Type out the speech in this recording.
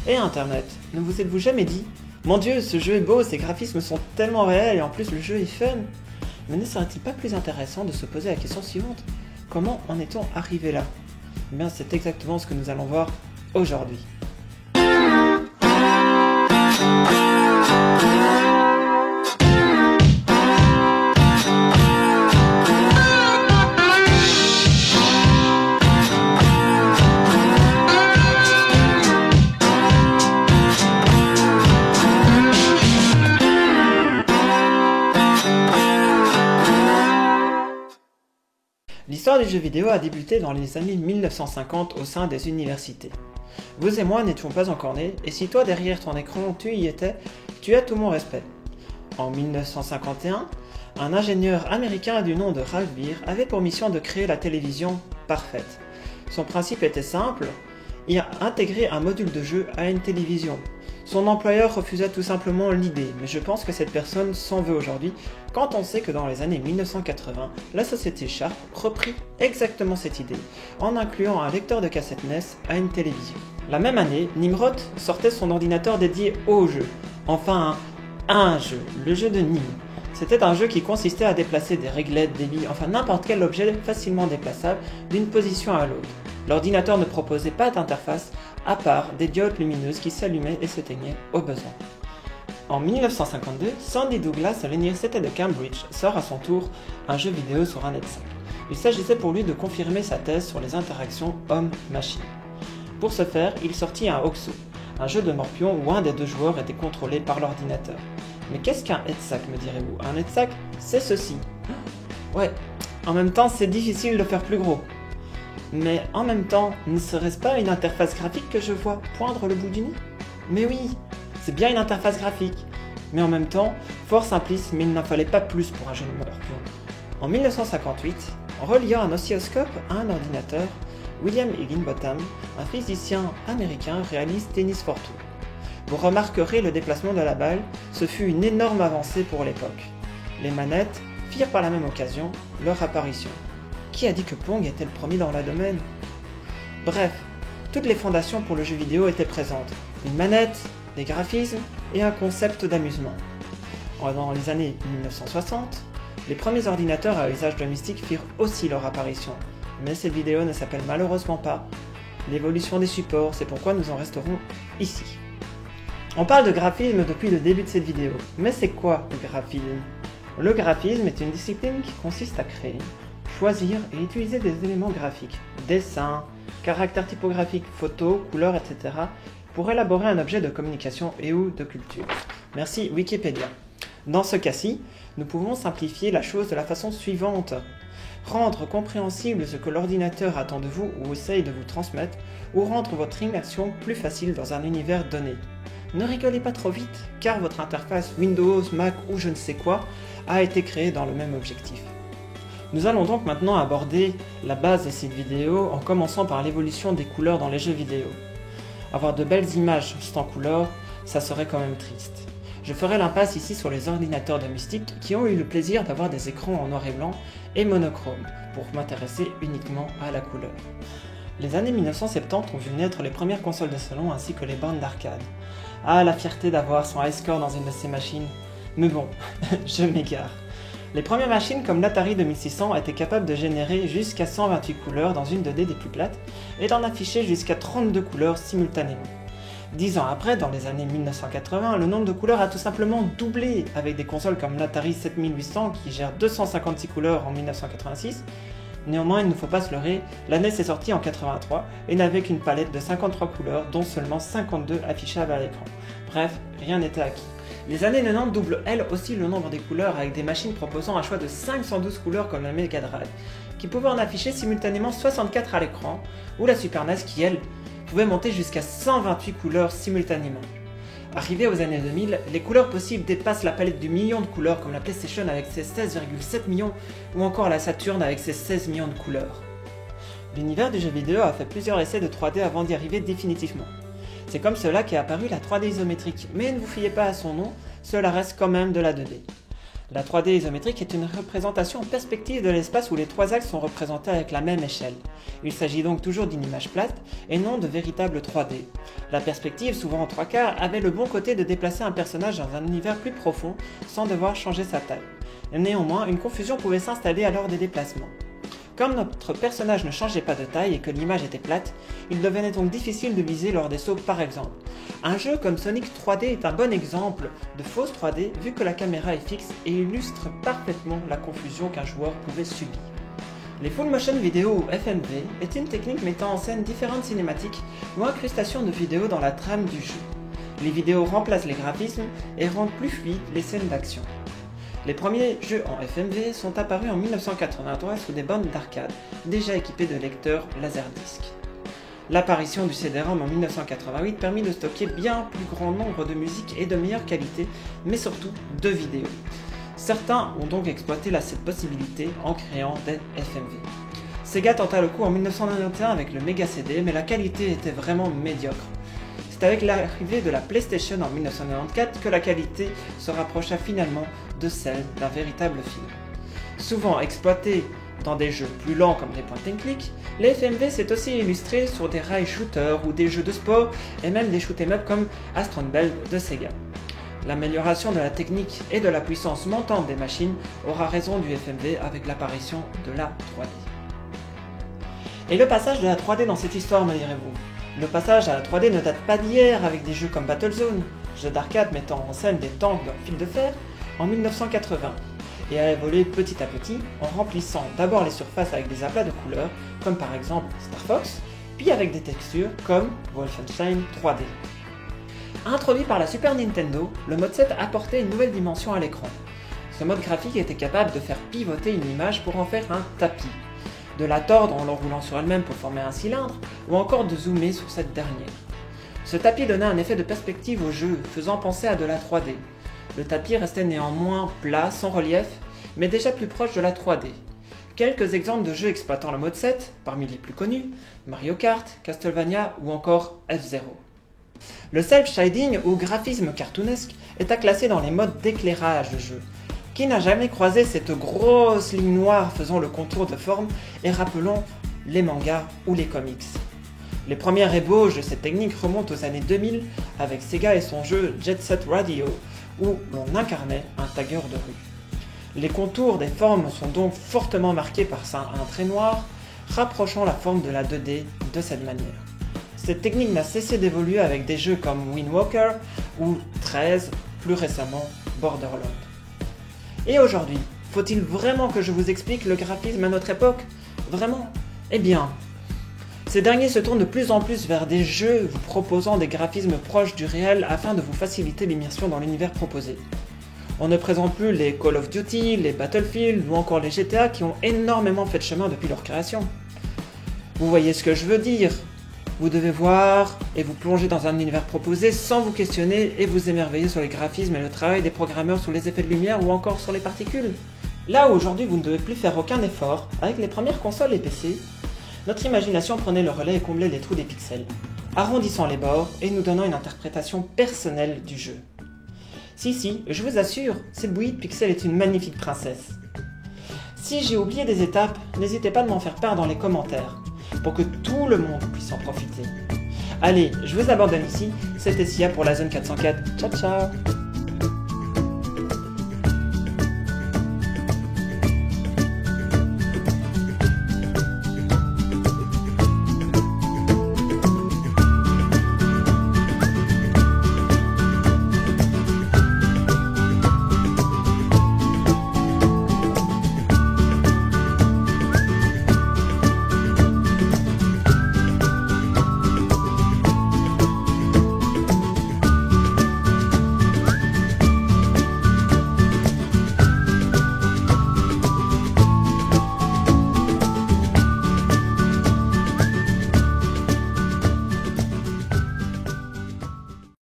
et Internet. Ne vous êtes-vous jamais dit « Mon Dieu, ce jeu est beau, ses graphismes sont tellement réels et en plus le jeu est fun !» Mais ne serait-il pas plus intéressant de se poser la question suivante ? Comment en est-on arrivé là ? Eh bien, c'est exactement ce que nous allons voir aujourd'hui. L'histoire du jeu vidéo a débuté dans les années 1950 au sein des universités. Vous et moi n'étions pas encore nés, et si toi derrière ton écran tu y étais, tu as tout mon respect. En 1951, un ingénieur américain du nom de Ralph Beer avait pour mission de créer la télévision parfaite. Son principe était simple, y intégrer un module de jeu à une télévision. Son employeur refusait tout simplement l'idée, mais je pense que cette personne s'en veut aujourd'hui quand on sait que dans les années 1980, la société Sharp reprit exactement cette idée, en incluant un lecteur de cassette NES à une télévision. La même année, Nimrod sortait son ordinateur dédié au jeu, enfin un jeu, le jeu de Nim. C'était un jeu qui consistait à déplacer des réglettes, des billes, enfin n'importe quel objet facilement déplaçable d'une position à l'autre. L'ordinateur ne proposait pas d'interface, à part des diodes lumineuses qui s'allumaient et s'éteignaient au besoin. En 1952, Sandy Douglas à l'université de Cambridge sort à son tour un jeu vidéo sur un ETSAC. Il s'agissait pour lui de confirmer sa thèse sur les interactions homme-machine. Pour ce faire, il sortit un OXO, un jeu de morpion où un des deux joueurs était contrôlé par l'ordinateur. Mais qu'est-ce qu'un ETSAC, me direz-vous ? Un ETSAC, c'est ceci. Ouais, en même temps c'est difficile de faire plus gros. Mais en même temps, ne serait-ce pas une interface graphique que je vois poindre le bout du nez ? Mais oui, c'est bien une interface graphique. Mais en même temps, fort simpliste, mais il n'en fallait pas plus pour un jeu de morpion. En 1958, en reliant un oscilloscope à un ordinateur, William Higginbotham, un physicien américain, réalise Tennis for Two. Vous remarquerez le déplacement de la balle, ce fut une énorme avancée pour l'époque. Les manettes firent par la même occasion leur apparition. Qui a dit que Pong était le premier dans le domaine ? Bref, toutes les fondations pour le jeu vidéo étaient présentes. Une manette, des graphismes et un concept d'amusement. Dans les années 1960, les premiers ordinateurs à usage domestique firent aussi leur apparition. Mais cette vidéo ne s'appelle malheureusement pas l'évolution des supports, c'est pourquoi nous en resterons ici. On parle de graphisme depuis le début de cette vidéo, mais c'est quoi le graphisme ? Le graphisme est une discipline qui consiste à créer, choisir et utiliser des éléments graphiques, dessins, caractères typographiques, photos, couleurs, etc. pour élaborer un objet de communication et ou de culture. Merci Wikipédia. Dans ce cas-ci, nous pouvons simplifier la chose de la façon suivante. Rendre compréhensible ce que l'ordinateur attend de vous ou essaye de vous transmettre, ou rendre votre immersion plus facile dans un univers donné. Ne rigolez pas trop vite, car votre interface Windows, Mac ou je ne sais quoi a été créée dans le même objectif. Nous allons donc maintenant aborder la base de cette vidéo en commençant par l'évolution des couleurs dans les jeux vidéo. Avoir de belles images sans couleurs, ça serait quand même triste. Je ferai l'impasse ici sur les ordinateurs domestiques qui ont eu le plaisir d'avoir des écrans en noir et blanc et monochrome, pour m'intéresser uniquement à la couleur. Les années 1970 ont vu naître les premières consoles de salon ainsi que les bornes d'arcade. Ah, la fierté d'avoir son high score dans une de ces machines. Mais bon, je m'égare. Les premières machines comme l'Atari 2600 étaient capables de générer jusqu'à 128 couleurs dans une 2D des plus plates et d'en afficher jusqu'à 32 couleurs simultanément. 10 ans après, dans les années 1980, le nombre de couleurs a tout simplement doublé avec des consoles comme l'Atari 7800 qui gère 256 couleurs en 1986. Néanmoins, il ne faut pas se leurrer, la NES est sortie en 83 et n'avait qu'une palette de 53 couleurs dont seulement 52 affichables à l'écran. Bref, rien n'était acquis. Les années 90 doublent elles aussi le nombre des couleurs avec des machines proposant un choix de 512 couleurs comme la Mega Drive, qui pouvait en afficher simultanément 64 à l'écran, ou la Super NES qui, elle, pouvait monter jusqu'à 128 couleurs simultanément. Arrivé aux années 2000, les couleurs possibles dépassent la palette du million de couleurs comme la PlayStation avec ses 16,7 millions ou encore la Saturn avec ses 16 millions de couleurs. L'univers du jeu vidéo a fait plusieurs essais de 3D avant d'y arriver définitivement. C'est comme cela qu'est apparue la 3D isométrique, mais ne vous fiez pas à son nom, cela reste quand même de la 2D. La 3D isométrique est une représentation en perspective de l'espace où les trois axes sont représentés avec la même échelle. Il s'agit donc toujours d'une image plate et non de véritable 3D. La perspective, souvent en 3/4, avait le bon côté de déplacer un personnage dans un univers plus profond sans devoir changer sa taille. Néanmoins, une confusion pouvait s'installer à l'heure des déplacements. Comme notre personnage ne changeait pas de taille et que l'image était plate, il devenait donc difficile de viser lors des sauts par exemple. Un jeu comme Sonic 3D est un bon exemple de fausse 3D vu que la caméra est fixe et illustre parfaitement la confusion qu'un joueur pouvait subir. Les full motion vidéo ou FMV est une technique mettant en scène différentes cinématiques ou incrustations de vidéos dans la trame du jeu. Les vidéos remplacent les graphismes et rendent plus fluides les scènes d'action. Les premiers jeux en FMV sont apparus en 1983 sous des bornes d'arcade, déjà équipées de lecteurs Laserdisc. L'apparition du CD-ROM en 1988 permit de stocker bien plus grand nombre de musiques et de meilleure qualité, mais surtout de vidéos. Certains ont donc exploité cette possibilité en créant des FMV. Sega tenta le coup en 1991 avec le Mega CD, mais la qualité était vraiment médiocre. C'est avec l'arrivée de la PlayStation en 1994 que la qualité se rapprocha finalement de celle d'un véritable film. Souvent exploité dans des jeux plus lents comme des point and click, les FMV s'est aussi illustré sur des rail shooters ou des jeux de sport et même des shoot 'em up comme Astron Bell de Sega. L'amélioration de la technique et de la puissance montante des machines aura raison du FMV avec l'apparition de la 3D. Et le passage de la 3D dans cette histoire, me direz-vous? Le passage à la 3D ne date pas d'hier avec des jeux comme Battlezone, jeu d'arcade mettant en scène des tanks dans le fil de fer, en 1980, et a évolué petit à petit en remplissant d'abord les surfaces avec des aplats de couleurs, comme par exemple Star Fox, puis avec des textures comme Wolfenstein 3D. Introduit par la Super Nintendo, le mode 7 apportait une nouvelle dimension à l'écran. Ce mode graphique était capable de faire pivoter une image pour en faire un tapis, de la tordre en l'enroulant sur elle-même pour former un cylindre, ou encore de zoomer sur cette dernière. Ce tapis donnait un effet de perspective au jeu, faisant penser à de la 3D. Le tapis restait néanmoins plat, sans relief, mais déjà plus proche de la 3D. Quelques exemples de jeux exploitant le mode 7, parmi les plus connus, Mario Kart, Castlevania ou encore F-Zero. Le self-shading ou graphisme cartoonesque est à classer dans les modes d'éclairage de jeu. Qui n'a jamais croisé cette grosse ligne noire faisant le contour de forme et rappelant les mangas ou les comics? Les premières ébauches de cette technique remontent aux années 2000 avec Sega et son jeu Jet Set Radio où l'on incarnait un tagueur de rue. Les contours des formes sont donc fortement marqués par un trait noir, rapprochant la forme de la 2D de cette manière. Cette technique n'a cessé d'évoluer avec des jeux comme Wind Walker ou 13, plus récemment Borderlands. Et aujourd'hui, faut-il vraiment que je vous explique le graphisme à notre époque? Vraiment? Eh bien, ces derniers se tournent de plus en plus vers des jeux vous proposant des graphismes proches du réel afin de vous faciliter l'immersion dans l'univers proposé. On ne présente plus les Call of Duty, les Battlefield ou encore les GTA qui ont énormément fait de chemin depuis leur création. Vous voyez ce que je veux dire? Vous devez voir et vous plonger dans un univers proposé sans vous questionner et vous émerveiller sur les graphismes et le travail des programmeurs sur les effets de lumière ou encore sur les particules. Là où aujourd'hui vous ne devez plus faire aucun effort, avec les premières consoles et PC, notre imagination prenait le relais et comblait les trous des pixels, arrondissant les bords et nous donnant une interprétation personnelle du jeu. Si, je vous assure, cette bouillie de pixels est une magnifique princesse. Si j'ai oublié des étapes, n'hésitez pas à m'en faire part dans les commentaires, pour que tout le monde puisse en profiter. Allez, je vous abandonne ici, c'était Sia pour la zone 404. Ciao ciao.